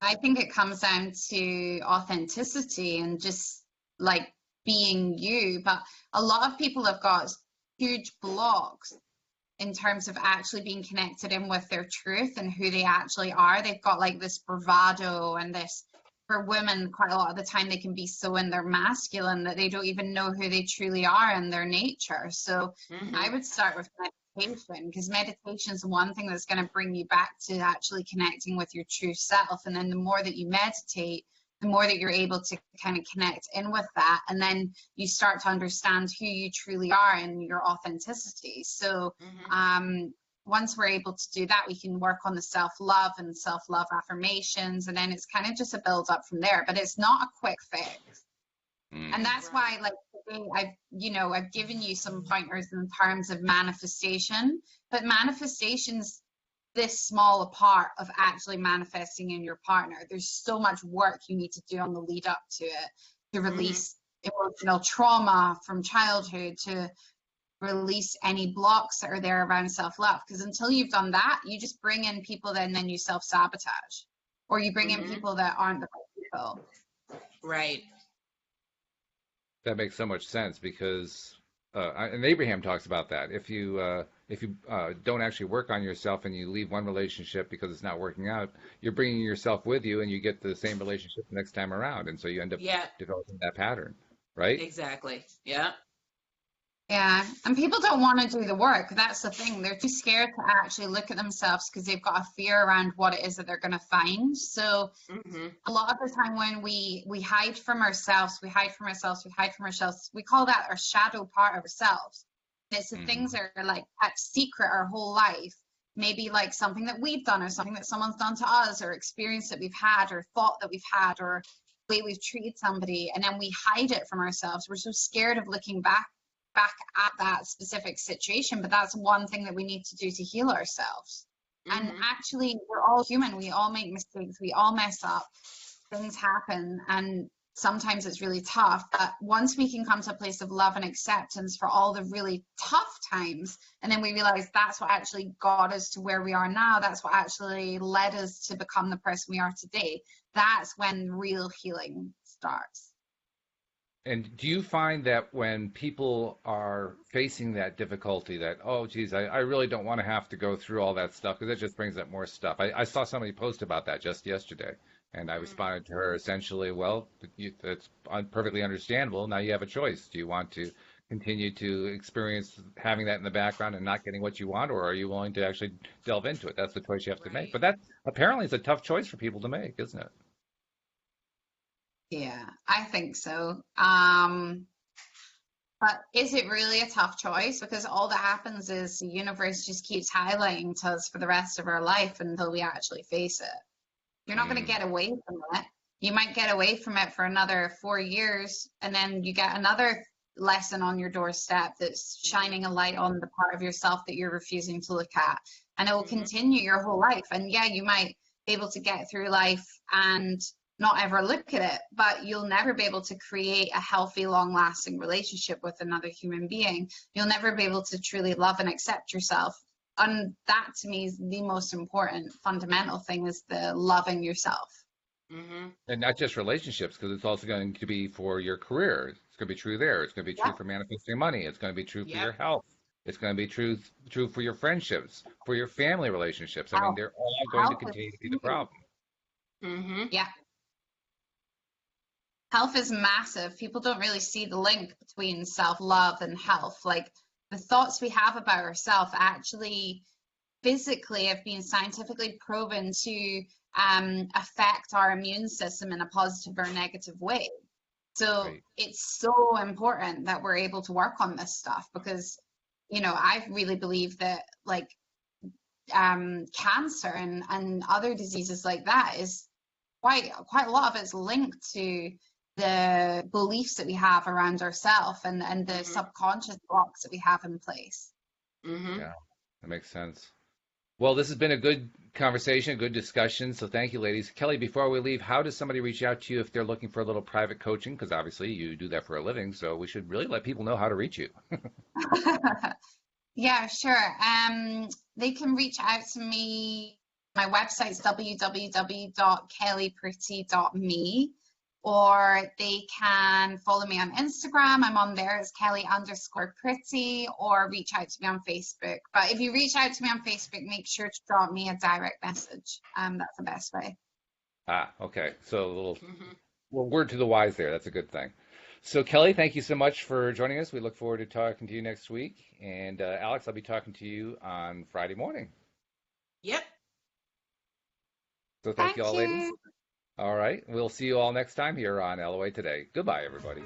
I think it comes down to authenticity and just like being you. But a lot of people have got huge blocks in terms of actually being connected in with their truth and who they actually are. They've got like this bravado, and this, for women, quite a lot of the time they can be so in their masculine that they don't even know who they truly are in their nature. So I would start with meditation, because meditation is one thing that's going to bring you back to actually connecting with your true self. And then the more that you meditate, the more that you're able to kind of connect in with that, and then you start to understand who you truly are and your authenticity. So once we're able to do that, we can work on the self-love and self-love affirmations, and then it's kind of just a build up from there. But it's not a quick fix. And that's why, like, today I've given you some pointers in terms of manifestation, but manifestation's this small a part of actually manifesting in your partner. There's so much work you need to do on the lead up to it, to release emotional trauma from childhood, to release any blocks that are there around self-love. Because until you've done that, you just bring in people that, and then you self-sabotage, or you bring in people that aren't the right people. Right. That makes so much sense, because and Abraham talks about that. If you don't actually work on yourself and you leave one relationship because it's not working out, you're bringing yourself with you, and you get the same relationship the next time around, and so you end up developing that pattern, right? Exactly. Yeah. Yeah, and people don't want to do the work. That's the thing. They're too scared to actually look at themselves, because they've got a fear around what it is that they're going to find. So a lot of the time when we hide from ourselves, we call that our shadow part of ourselves. It's the things that are like kept secret our whole life. Maybe like something that we've done, or something that someone's done to us, or experience that we've had, or thought that we've had, or the way we've treated somebody, and then we hide it from ourselves. We're so scared of looking back at that specific situation. But that's one thing that we need to do to heal ourselves. And actually, we're all human. We all make mistakes. We all mess up. Things happen, and sometimes it's really tough. But once we can come to a place of love and acceptance for all the really tough times, and then we realize that's what actually got us to where we are now, that's what actually led us to become the person we are today, that's when real healing starts. And do you find that when people are facing that difficulty, that, oh, geez, I really don't want to have to go through all that stuff, because it just brings up more stuff. I saw somebody post about that just yesterday, and I responded to her essentially, well, that's perfectly understandable. Now you have a choice. Do you want to continue to experience having that in the background and not getting what you want, or are you willing to actually delve into it? That's the choice you have to make. But that apparently is a tough choice for people to make, isn't it? Yeah, I think so. But is it really a tough choice? Because all that happens is the universe just keeps highlighting to us for the rest of our life until we actually face it. You're not going to get away from it. You might get away from it for another 4 years, and then you get another lesson on your doorstep that's shining a light on the part of yourself that you're refusing to look at. And it will continue your whole life. And yeah, you might be able to get through life and not ever look at it, but you'll never be able to create a healthy, long-lasting relationship with another human being. You'll never be able to truly love and accept yourself. And that, to me, is the most important fundamental thing, is the loving yourself. And not just relationships, because it's also going to be for your career. It's going to be true there. It's going to be true for manifesting money. It's going to be true for your health. It's going to be true for your friendships, for your family relationships. I mean, they're all going to continue to be the problem. Yeah. Health is massive. People don't really see the link between self-love and health. Like, the thoughts we have about ourselves actually physically have been scientifically proven to affect our immune system in a positive or negative way. So Right. it's so important that we're able to work on this stuff because, I really believe that like cancer and other diseases like that is quite a lot of it's linked to the beliefs that we have around ourselves and the Mm-hmm. subconscious blocks that we have in place. Mm-hmm. Yeah, that makes sense. Well, this has been a good conversation, a good discussion. So thank you, ladies. Kelly, before we leave, how does somebody reach out to you if they're looking for a little private coaching? Because obviously you do that for a living. So we should really let people know how to reach you. Yeah, sure. They can reach out to me. My website's www.kellypretty.me, or they can follow me on Instagram. I'm on there as Kelly_pretty, or reach out to me on Facebook. But if you reach out to me on Facebook, make sure to drop me a direct message. That's the best way. Okay. So a little Mm-hmm. well, word to the wise there. That's a good thing. So Kelly, thank you so much for joining us. We look forward to talking to you next week. And Alyx, I'll be talking to you on Friday morning. Yep. So thank you Thank all, ladies. you. All right. We'll see you all next time here on LOA Today. Goodbye, everybody.